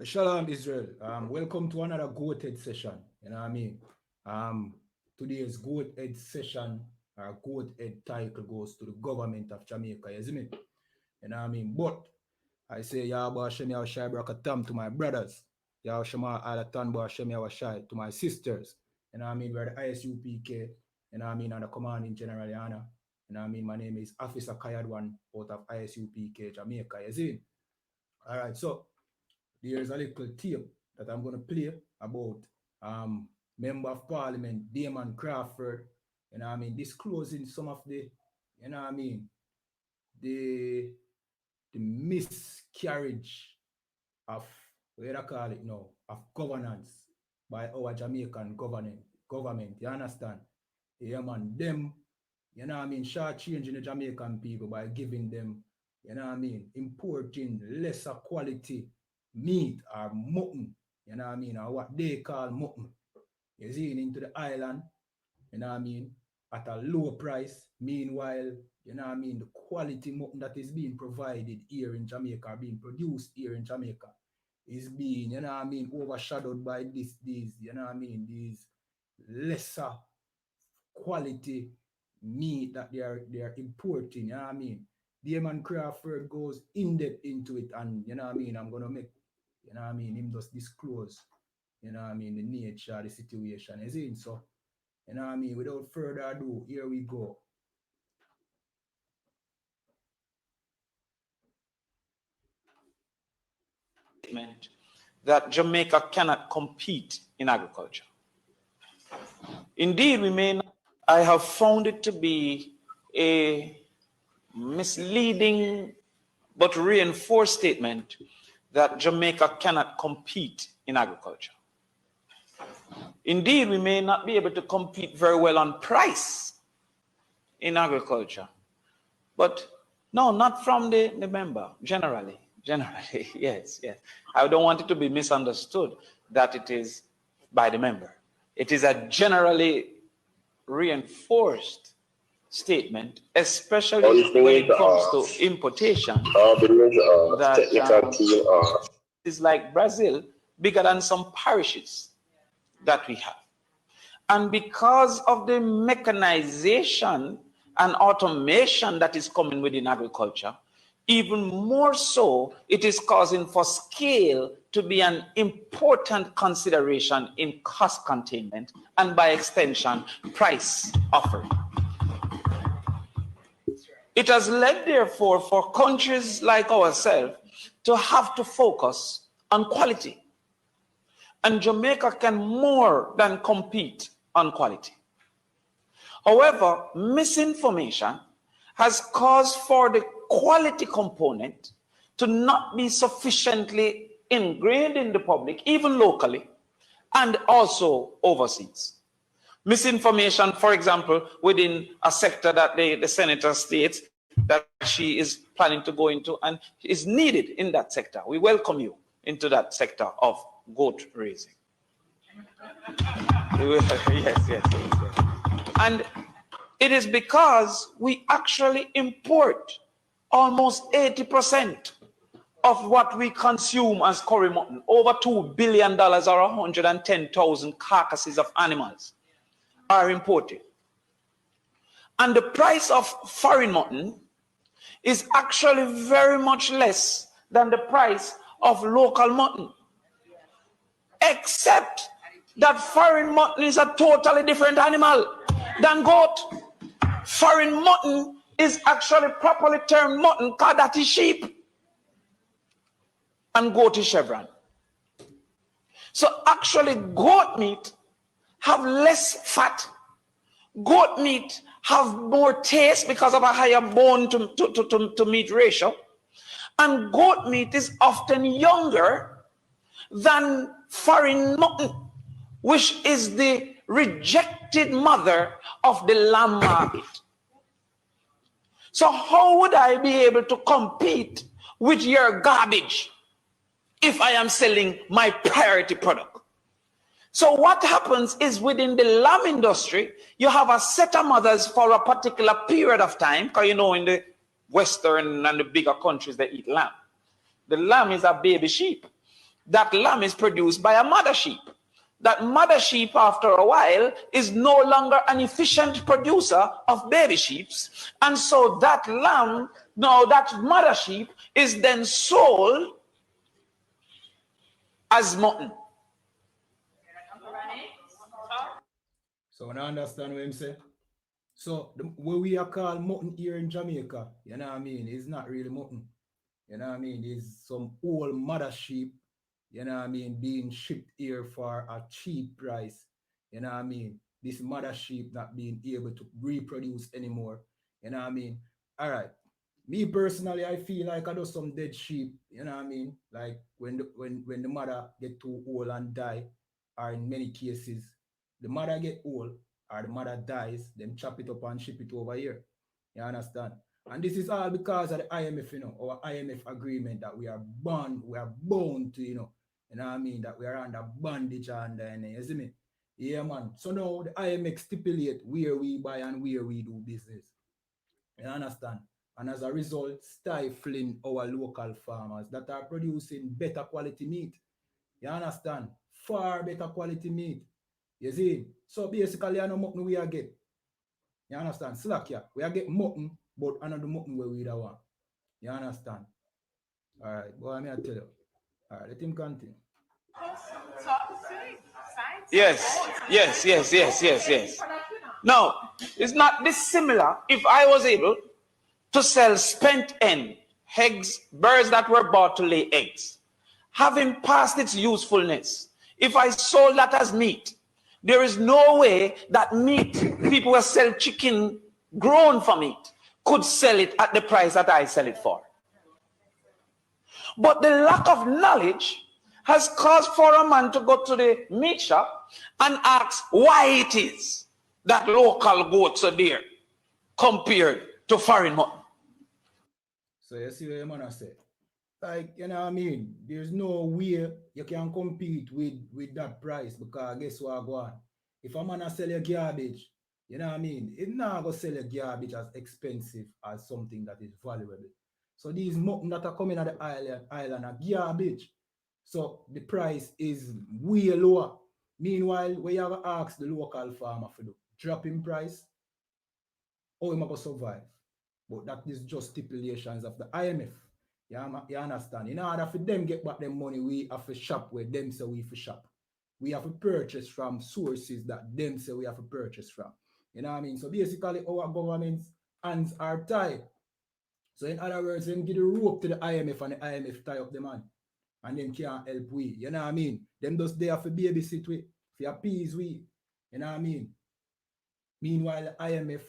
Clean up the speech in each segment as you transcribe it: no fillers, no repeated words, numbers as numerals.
Shalom Israel. Welcome to another GOAT-Ed session. You know what I mean? Today's GOAT-Ed session, our GOAT-Ed title goes to the government of Jamaica, you see me? You know what I mean? But I say Yahba Hashem Yahushai Barakatam to my brothers. Yahushama Alatan Hashem Yahushai to my sisters. You know what I mean? We're the I.S.U.P.K. You know what I mean? And the commanding general Yana. You know what I mean? My name is Officer Kayadwan out of I.S.U.P.K. Jamaica, you see? Alright, so there's a little tape that I'm going to play about Member of Parliament Damon Crawford, you know what I mean, disclosing some of the, you know what I mean, the miscarriage of, what do you call it now, of governance by our Jamaican government, you understand? Yeah, man, them, you know what I mean, short-changing the Jamaican people by giving them, you know what I mean, importing lesser quality meat or mutton, you know what I mean, or what they call mutton. You see, into the island, you know what I mean, at a low price. Meanwhile, you know what I mean, the quality mutton that is being provided here in Jamaica, being produced here in Jamaica, is being, you know what I mean, overshadowed by these, you know what I mean, these lesser quality meat that they are importing, you know what I mean. Damon Crawford goes in depth into it, and you know what I mean, I'm gonna make, you know what I mean, him just disclose, you know what I mean, the nature of the situation, is it? So, you know what I mean, without further ado, here we go. That Jamaica cannot compete in agriculture. Indeed, we may not. I have found it to be a misleading but reinforced statement that Jamaica cannot compete in agriculture. Indeed, we may not be able to compete very well on price in agriculture, but no, not from the member, generally, yes. I don't want it to be misunderstood that it is by the member. It is a generally reinforced statement, especially when it comes to importation, that is like Brazil, bigger than some parishes that we have. And because of the mechanization and automation that is coming within agriculture, even more so, it is causing for scale to be an important consideration in cost containment and by extension, price offering. It has led, therefore, for countries like ourselves to have to focus on quality. And Jamaica can more than compete on quality. However, misinformation has caused for the quality component to not be sufficiently ingrained in the public, even locally, and also overseas. Misinformation, for example, within a sector that the senator states that she is planning to go into and is needed in that sector. We welcome you into that sector of goat raising. Yes. And it is because we actually import almost 80% of what we consume as curry mutton, over $2 billion or 110,000 carcasses of animals are imported. And the price of foreign mutton is actually very much less than the price of local mutton, except that foreign mutton is a totally different animal than goat. Foreign mutton is actually properly termed mutton, because that is sheep, and goat is chevron. So actually goat meat have less fat. Goat meat have more taste because of a higher bone to meat ratio. And goat meat is often younger than foreign mutton, which is the rejected mother of the lamb market. So how would I be able to compete with your garbage if I am selling my priority product? So what happens is within the lamb industry, you have a set of mothers for a particular period of time, because you know in the Western and the bigger countries they eat lamb. The lamb is a baby sheep. that lamb is produced by a mother sheep. That mother sheep, after a while, is no longer an efficient producer of baby sheep. And so that lamb, now that mother sheep, is then sold as mutton. So I understand what I'm saying. So what we are called mutton here in Jamaica, you know what I mean, is not really mutton. You know what I mean? It's some old mother sheep, you know what I mean, being shipped here for a cheap price. You know what I mean? This mother sheep not being able to reproduce anymore. You know what I mean? All right. Me personally, I feel like I do some dead sheep, you know what I mean? Like when the mother get too old and die, or in many cases, the mother get old or the mother dies, then chop it up and ship it over here. You understand? And this is all because of the IMF, our IMF agreement that we are bound to, you know what I mean, that we are under bondage under, you see me? Yeah, man. So now the IMF stipulate where we buy and where we do business. You understand? And as a result, stifling our local farmers that are producing better quality meat. You understand? Far better quality meat. You see? So basically, I know mutton we are get. You understand? Slack yeah. We are get mutton, but another mutton where we da want. You understand? All right, boy, I tell you. All right, let him continue. Yes. Now, it's not dissimilar if I was able to sell spent hen, eggs, birds that were bought to lay eggs, having passed its usefulness. If I sold that as meat, there is no way that meat, people who sell chicken grown for meat, could sell it at the price that I sell it for. But the lack of knowledge has caused for a man to go to the meat shop and ask why it is that local goats are there compared to foreign mutton. So you see what your man say? Like, you know what I mean? There's no way you can compete with that price because guess what go on? If a man sell your garbage, you know what I mean? It's not going to sell your garbage as expensive as something that is valuable. So these mutton that are coming at the island are garbage. So the price is way lower. Meanwhile, we have to ask the local farmer for the drop in price, how am I going to survive? But that is just stipulations of the IMF. You understand? In order for them get back their money, we have to shop where them say we have to shop. We have to purchase from sources that them say we have to purchase from. You know what I mean? So basically, our government's hands are tied. So in other words, them give the rope to the IMF and the IMF tie up the man. And them can't help we. You know what I mean? Them just there for babysit we, for appease we. You know what I mean? Meanwhile, the IMF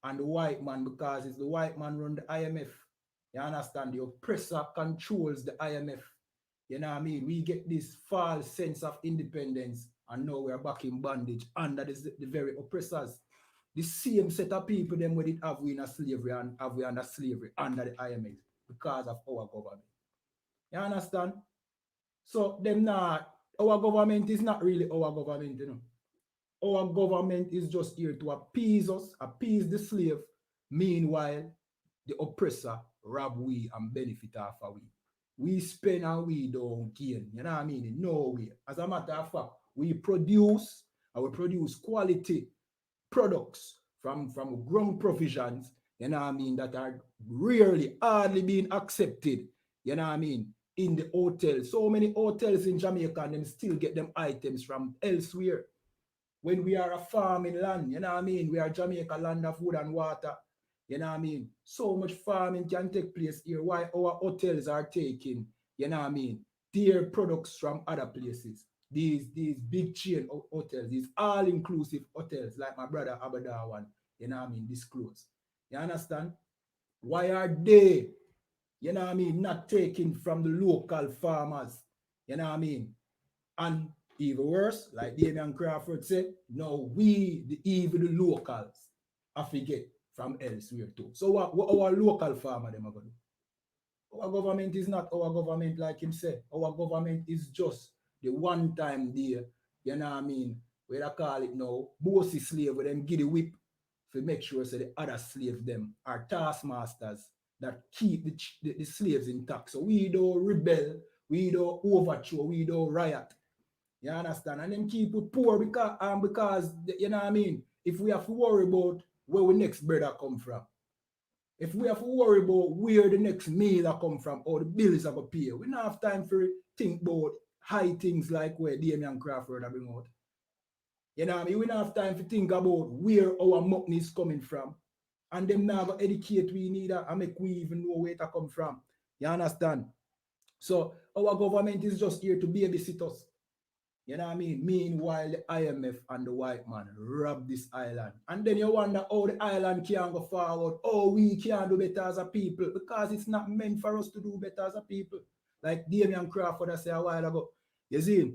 and the white man, because it's the white man run the IMF. You understand? The oppressor controls the IMF. You know what I mean? We get this false sense of independence and now we're back in bondage under the very oppressors. The same set of people them we did have we in a slavery and have we under slavery under the IMF because of our government. You understand? So them not, our government is not really our government, Our government is just here to appease us, appease the slave. Meanwhile, the oppressor rob we and benefit off of we. We spend and we don't gain. You know what I mean? No way. As a matter of fact, we produce quality products from ground provisions, you know what I mean, that are rarely, hardly being accepted, you know what I mean, in the hotels. So many hotels in Jamaica and them still get them items from elsewhere. When we are a farming land, you know what I mean? We are Jamaica, land of wood and water. You know what I mean? So much farming can take place here. Why our hotels are taking, you know what I mean, their products from other places. These big chain hotels, these all-inclusive hotels, like my brother Abada one, you know what I mean, disclose. You understand? Why are they, you know what I mean, not taking from the local farmers? You know what I mean? And even worse, like Damian Crawford said, no, even the locals have to get from elsewhere too. So what our local farmer them are going to do? Our government is not our government like him said. Our government is just the one time there, you know what I mean, where they call it now, bossy slave, where them give the whip to make sure so the other slaves them are taskmasters that keep the slaves intact. So we don't rebel, we don't overthrow, we don't riot. You understand? And them keep it poor because you know what I mean? If we have to worry about where we next brother come from, if we have to worry about where the next meal are come from or the bills are going to pay, we don't have time for think about high things like where Damian Crawford are bring out. You know what I mean? We don't have time to think about where our money is coming from. And them now go educate we need and make we even know where it come from. You understand? So our government is just here to babysit us. You know what I mean? Meanwhile, the IMF and the white man rob this island. And then you wonder how the island can go forward. Oh, we can't do better as a people because it's not meant for us to do better as a people. Like Damian Crawford said a while ago. You see?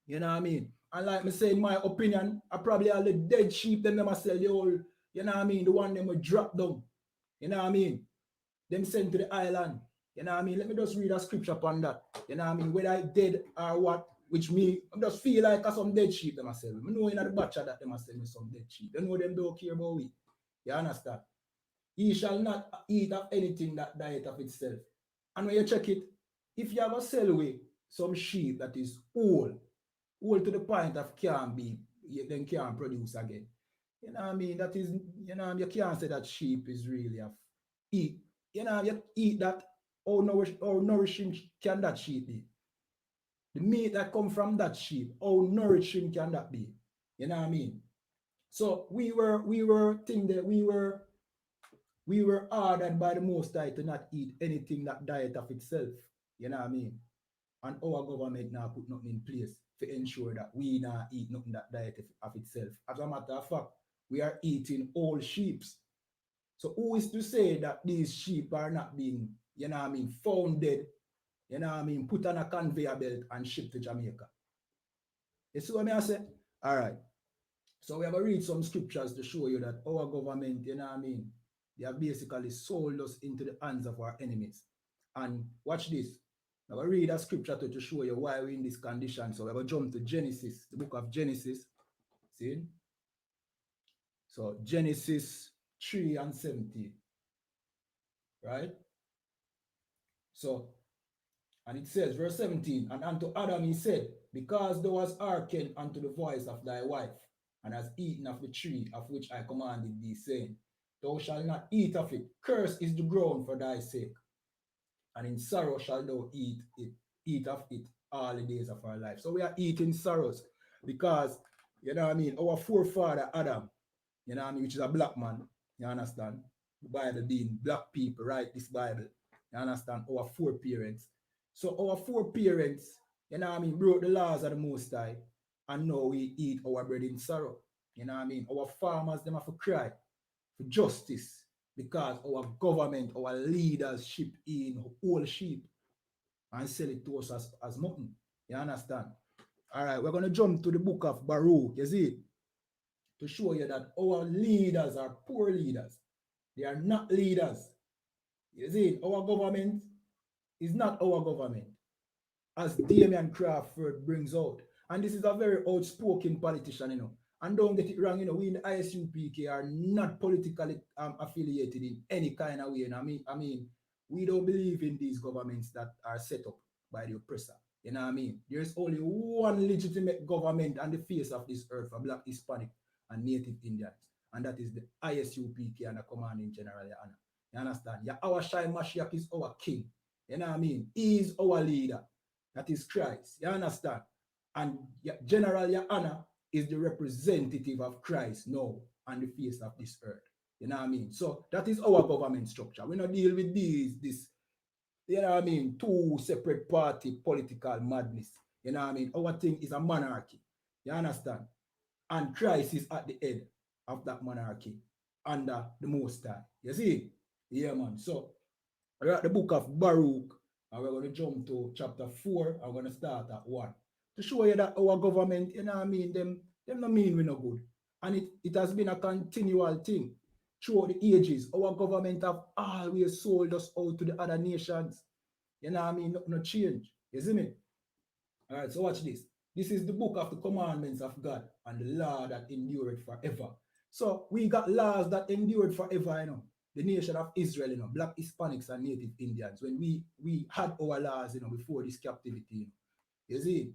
You know what I mean? And like me say, in my opinion, I probably all the dead sheep, them sell the whole, you know what I mean? The one them will drop down. You know what I mean? Them sent to the island. You know what I mean? Let me just read a scripture upon that. You know what I mean? Whether I dead or what, which me, I just feel like some dead sheep them sell. I know in the butcher that them sell me some dead sheep. They know them don't care about we. You understand? Ye shall not eat of anything that diet of itself. And when you check it, if you have a sell away some sheep that is old to the point of can't be, then can't produce again. You know what I mean? That is, you know, you can't say that sheep is really a eat. You know, you eat that, how nourishing can that sheep be? The meat that come from that sheep, how nourishing can that be? You know what I mean? So we were thinking that we were ordered by the Most High to not eat anything that diet of itself. You know what I mean? And our government now put nothing in place to ensure that we not eat nothing that diet of itself. As a matter of fact, we are eating all sheep. So who is to say that these sheep are not being, you know what I mean, found dead, you know what I mean, put on a conveyor belt and shipped to Jamaica? You see what I say? All right. So we have to read some scriptures to show you that our government, you know what I mean, they have basically sold us into the hands of our enemies. And watch this. I'm going to read a scripture to show you why we're in this condition. So we're going to jump to Genesis, the book of Genesis. See? So Genesis 3:17. Right? So, and it says, verse 17, and unto Adam he said, because thou hast hearkened unto the voice of thy wife, and hast eaten of the tree of which I commanded thee, saying, thou shalt not eat of it. Cursed is the ground for thy sake, and in sorrow shalt thou eat of it all the days of our life. So we are eating sorrows because, you know what I mean, our forefather Adam, you know what I mean, which is a black man, you understand? The Bible being black people write this Bible, you understand? Our foreparents. So our foreparents, you know what I mean, broke the laws of the Most High, and now we eat our bread in sorrow. You know what I mean? Our farmers, them have to cry for justice because our government, our leaders ship in whole sheep and sell it to us as mutton. You understand? All right, we're going to jump to the book of Baruch, you see, to show you that our leaders are poor leaders. They are not leaders. You see, our government is not our government, as Damian Crawford brings out. And this is a very outspoken politician, you know. And don't get it wrong, you know, we in the I.S.U.P.K are not politically affiliated in any kind of way. And I mean, we don't believe in these governments that are set up by the oppressor. You know what I mean? There's only one legitimate government on the face of this earth for Black, Hispanic, and Native Indians. And that is the I.S.U.P.K and the Commanding General YAHANNA. You understand? Our Shai Mashiach is our king. You know what I mean? He is our leader. That is Christ. You understand? And General YAHANNA is the representative of Christ now on the face of this earth. You know what I mean? So that is our government structure. We don't deal with this, you know what I mean, two separate party political madness. You know what I mean? Our thing is a monarchy. You understand? And Christ is at the head of that monarchy under the Most High. You see? Yeah, man. So we're at the book of Baruch, and we're going to jump to chapter 4. I'm going to start at 1. To show you that our government, you know what I mean, them not mean we no good. And it has been a continual thing throughout the ages. Our government have always sold us out to the other nations. You know what I mean? No change. You see me? All right, so watch this. This is the book of the commandments of God and the law that endured forever. So we got laws that endured forever, you know. the nation of Israel, black Hispanics and native Indians, when we had our laws, before this captivity, you see,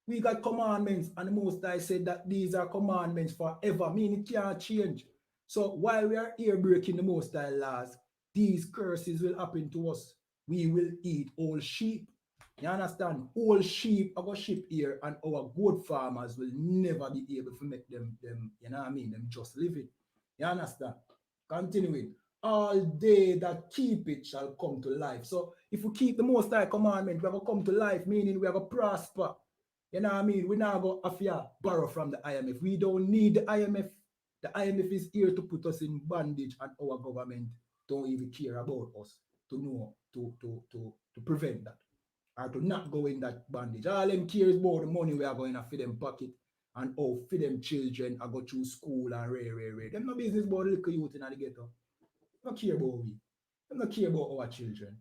we got commandments, and the Most High said that these are commandments forever, meaning it can't change. So while we are here breaking the Most High laws, these curses will happen to us. We will eat all sheep. You understand? All sheep are going to sheep here, and our goat farmers will never be able to make them you know what I mean, them just living. You understand? Continuing. All they that keep it shall come to life. So if we keep the Most High commandment, we are going to come to life, meaning we are going to prosper. You know what I mean? We're not going to borrow from the IMF. We don't need the IMF. The IMF is here to put us in bondage, and our government don't even care about us to know, to prevent that, or to not go in that bondage. All them cares about the money we are going to feed them pocket, and feed them children and go through school and ray. Them no business about the little youth in the ghetto. They don't care about we. They don't care about our children.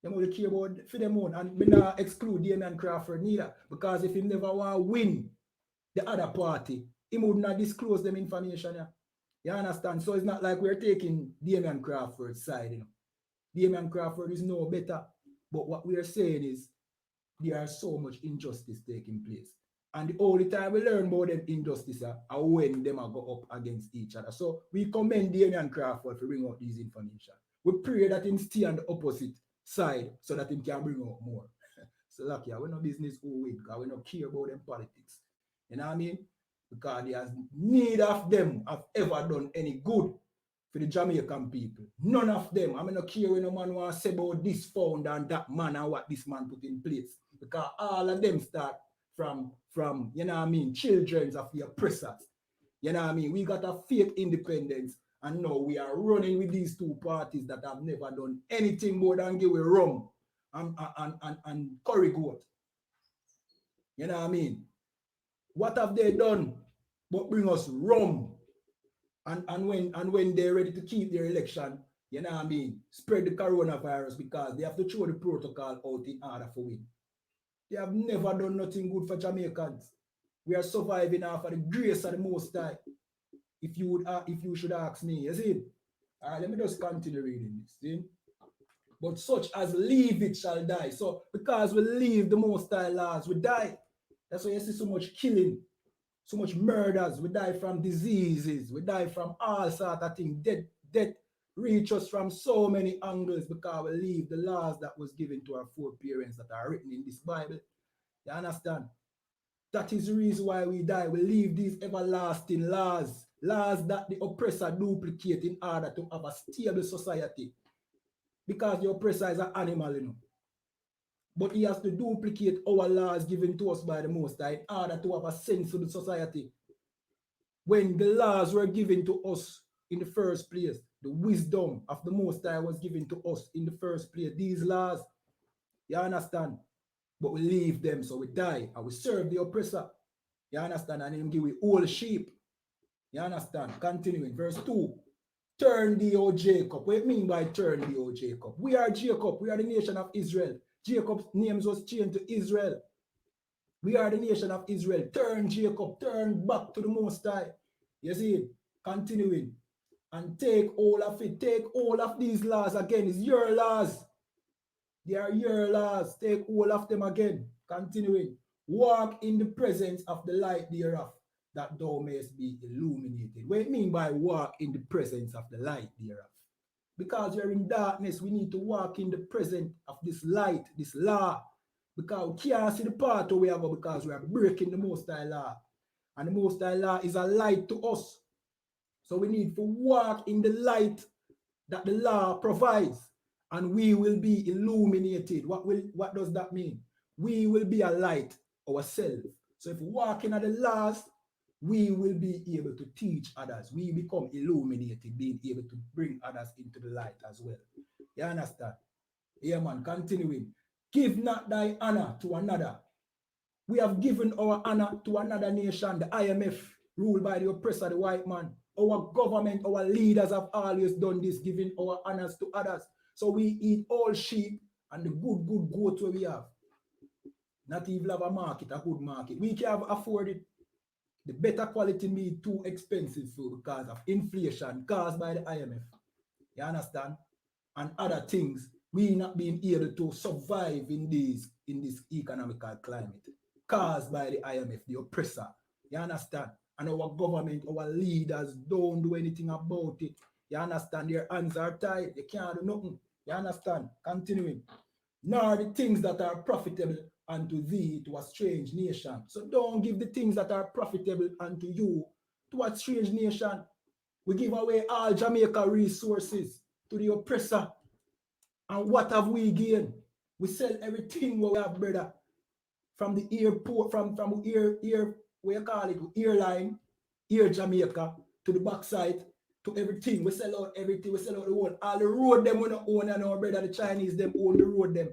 They only care about for them own. And we not exclude Damian Crawford neither, because if he never want to win the other party, he would not disclose them information. Yeah? You understand? So it's not like we're taking Damian Crawford's side. Damian Crawford is no better. But what we are saying is there are so much injustice taking place. And the only time we learn about them injustice are when them are go up against each other. So we commend Damian Crawford for bringing out these information. We pray that him stay on the opposite side so that him can bring out more. So lucky, we no business who win, because we don't care about them politics. You know what I mean? Because there's neither of them have ever done any good for the Jamaican people. None of them. I mean, not care when no man want to say about this founder and that man and what this man put in place. Because all of them start from you know what I mean, children of the oppressors. You know what I mean? We got a fake independence, and now we are running with these two parties that have never done anything more than give a rum and curry goat. You know what I mean? What have they done but bring us rum? And when they're ready to keep their election, you know what I mean, spread the coronavirus, because they have to throw the protocol out in order for win. They have never done nothing good for Jamaicans. We are surviving after the grace of the Most High. If you should ask me, you see? All right, let me just continue reading this. See? But such as leave it shall die. So because we leave the Most High laws, we die. That's why you see so much killing, so much murders. We die from diseases. We die from all sorts of things. Death reach us from so many angles, because we leave the laws that was given to our foreparents that are written in this Bible. You understand? That is the reason why we die. We leave these everlasting laws that the oppressor duplicate in order to have a stable society. Because the oppressor is an animal, But he has to duplicate our laws given to us by the Most High in order to have a sensible society. When the laws were given to us in the first place, the wisdom of the Most High was given to us in the first place. These laws, you understand? But we leave them, so we die, and we serve the oppressor. You understand? And him give we all sheep. You understand? Continuing, verse 2. Turn thee, O Jacob. What do you mean by turn thee, O Jacob? We are Jacob. We are the nation of Israel. Jacob's name was changed to Israel. We are the nation of Israel. Turn, Jacob. Turn back to the Most High. You see? Continuing. And take all of it. Take all of these laws again. It's your laws. They are your laws. Take all of them again. Continuing. Walk in the presence of the light thereof, that thou mayest be illuminated. What do you mean by walk in the presence of the light thereof? Because we're in darkness, we need to walk in the presence of this light, this law. Because we can't see the path where we are going, because we are breaking the Most High law. And the Most High law is a light to us. So we need to walk in the light that the law provides, and we will be illuminated. What does that mean? We will be a light ourselves. So if we walk in the laws, we will be able to teach others. We become illuminated, being able to bring others into the light as well. You understand? Yeah, man, continuing. Give not thy honor to another. We have given our honor to another nation, the IMF, ruled by the oppressor, the white man. Our government, our leaders have always done this, giving our honors to others. So we eat all sheep and the good goat where we have. Not even have a market, a good market. We can afford it. The better quality meat too expensive because of inflation caused by the IMF. You understand? And other things, we not being able to survive in this economical climate caused by the IMF, the oppressor. You understand? And our government, our leaders don't do anything about it. You understand? Their hands are tied. They can't do nothing. You understand? Continuing. Nor the things that are profitable unto thee to a strange nation. So don't give the things that are profitable unto you to a strange nation. We give away all Jamaica resources to the oppressor. And what have we gained? We sell everything what we have, brother. From the airport, from what you call it, airline, Air Jamaica, to the backside, to everything. We sell out everything. We sell out the whole. All the road them we don't own, and our brother, the Chinese, them own the road them.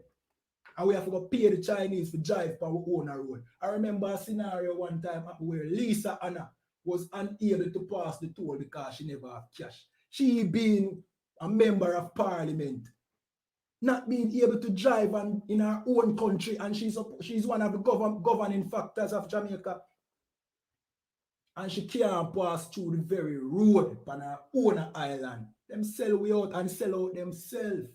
And we have to go pay the Chinese to drive for our own road. I remember a scenario one time where Lisa Anna was unable to pass the toll because she never had cash. She being a member of parliament, not being able to drive in her own country, and she's one of the governing factors of Jamaica. And she can't pass through the very road on her own island. Them sell way out and sell out themselves.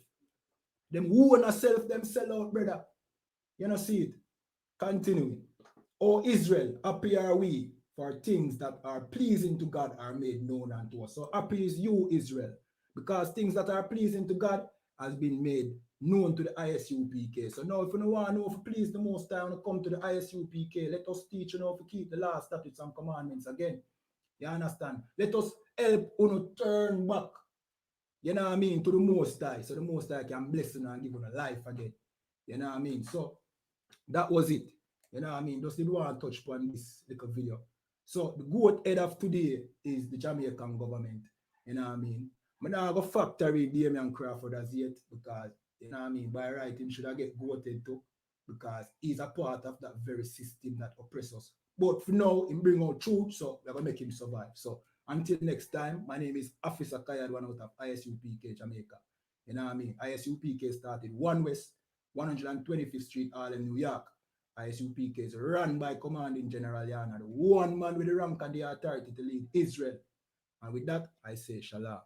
Them own herself, them sell out, brother. You know, see it. Continuing. O Israel, happy are we, for things that are pleasing to God are made known unto us. So happy is you, Israel, because things that are pleasing to God has been made known to the I.S.U.P.K. So now if you don't want to know if you please the Most High, to come to the I.S.U.P.K, let us teach you how to keep the law, statutes, and commandments again. You understand? Let us help you turn back, you know what I mean, to the Most High, so the Most High can bless you and give you a life again. You know what I mean? So that was it. You know what I mean? Just did want to touch upon this little video. So the goat head of today is the Jamaican government. You know what I mean? I'm not going to factory Damian Crawford as yet because, you know what I mean, by right, him should have get goated too because he's a part of that very system that oppresses us. But for now, he bring out truth, so we're going to make him survive. So until next time, my name is Officer Kayad, one out of I.S.U.P.K Jamaica. You know what I mean? I.S.U.P.K started 1 West, 125th Street, Harlem, New York. I.S.U.P.K is run by Commanding General Yana, the one man with the rank and the authority to lead Israel. And with that, I say Shalom.